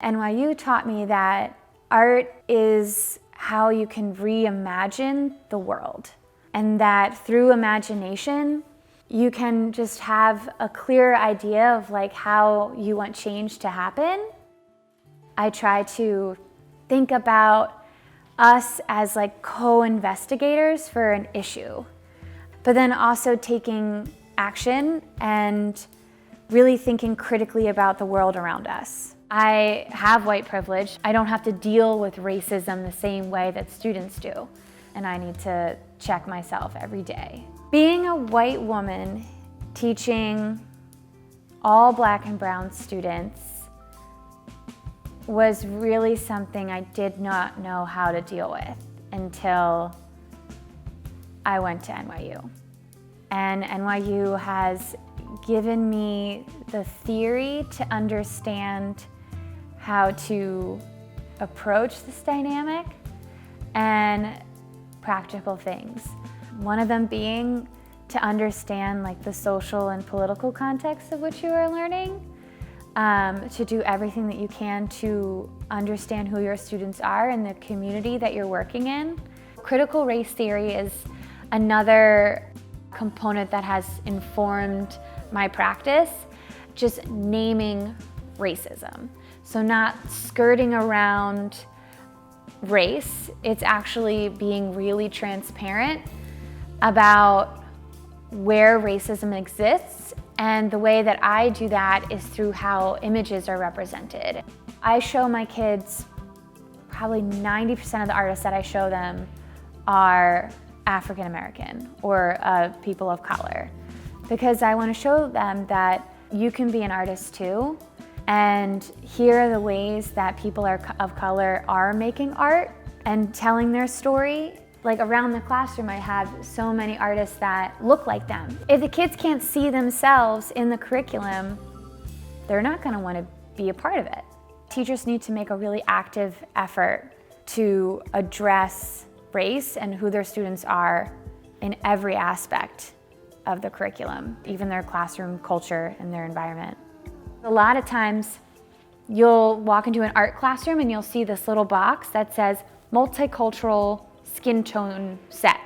NYU taught me that art is how you can reimagine the world, and that through imagination, you can just have a clear idea of like how you want change to happen. I try to think about us as like co-investigators for an issue, but then also taking action and really thinking critically about the world around us. I have white privilege. I don't have to deal with racism the same way that students do, and I need to check myself every day. Being a white woman teaching all Black and brown students was really something I did not know how to deal with until I went to NYU. And NYU has given me the theory to understand how to approach this dynamic and practical things. One of them being to understand like the social and political context of which you are learning, to do everything that you can to understand who your students are and the community that you're working in. Critical race theory is another component that has informed my practice, just naming racism. So not skirting around race, it's actually being really transparent about where racism exists, and the way that I do that is through how images are represented. I show my kids, probably 90% of the artists that I show them are African American or people of color, because I want to show them that you can be an artist too, and here are the ways that people of color are making art and telling their story. Like around the classroom, I have so many artists that look like them. If the kids can't see themselves in the curriculum, they're not going to want to be a part of it. Teachers need to make a really active effort to address race and who their students are in every aspect of the curriculum, even their classroom culture and their environment. A lot of times you'll walk into an art classroom and you'll see this little box that says multicultural skin tone set.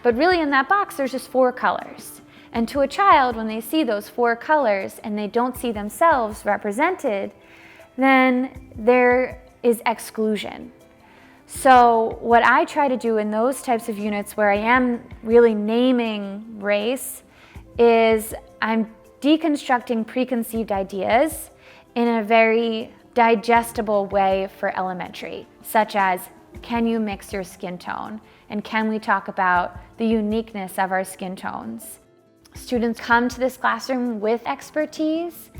But really in that box there's just 4 colors. And to a child, when they see those 4 colors and they don't see themselves represented, then there is exclusion. So what I try to do in those types of units where I am really naming race is I'm deconstructing preconceived ideas in a very digestible way for elementary, such as, can you mix your skin tone? And can we talk about the uniqueness of our skin tones? Students come to this classroom with expertise,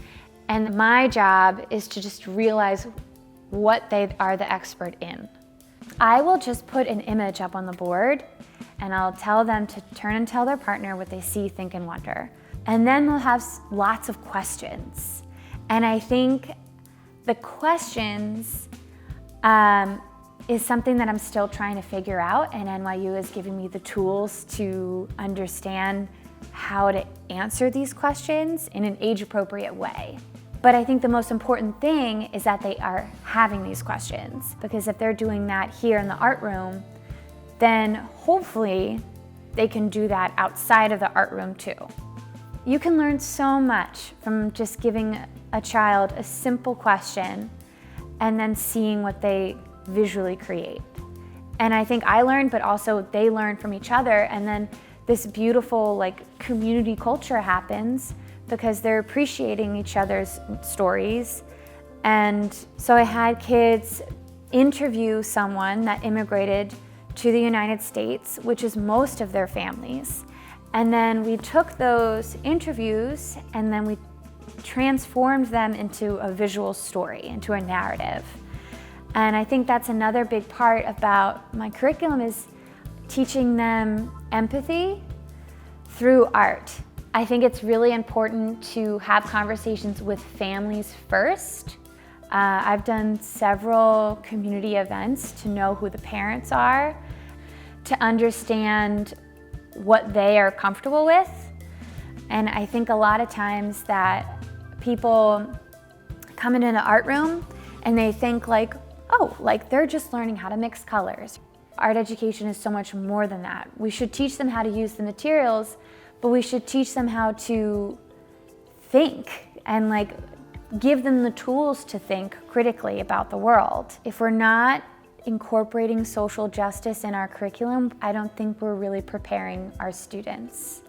and my job is to just realize what they are the expert in. I will just put an image up on the board and I'll tell them to turn and tell their partner what they see, think, and wonder. And then they'll have lots of questions. And I think the questions is something that I'm still trying to figure out, and NYU is giving me the tools to understand how to answer these questions in an age-appropriate way. But I think the most important thing is that they are having these questions, because if they're doing that here in the art room, then hopefully they can do that outside of the art room too. You can learn so much from just giving a child a simple question and then seeing what they visually create. And I think I learned, but also they learn from each other, and then this beautiful like community culture happens because they're appreciating each other's stories. And so I had kids interview someone that immigrated to the United States, which is most of their families. And then we took those interviews and then we transformed them into a visual story, into a narrative. And I think that's another big part about my curriculum, is teaching them empathy through art. I think it's really important to have conversations with families first. I've done several community events to know who the parents are, to understand what they are comfortable with. And I think a lot of times that people come into the art room And they think like, oh, like they're just learning how to mix colors. Art education is so much more than that. We should teach them how to use the materials, but we should teach them how to think and like give them the tools to think critically about the world. If we're not incorporating social justice in our curriculum, I don't think we're really preparing our students.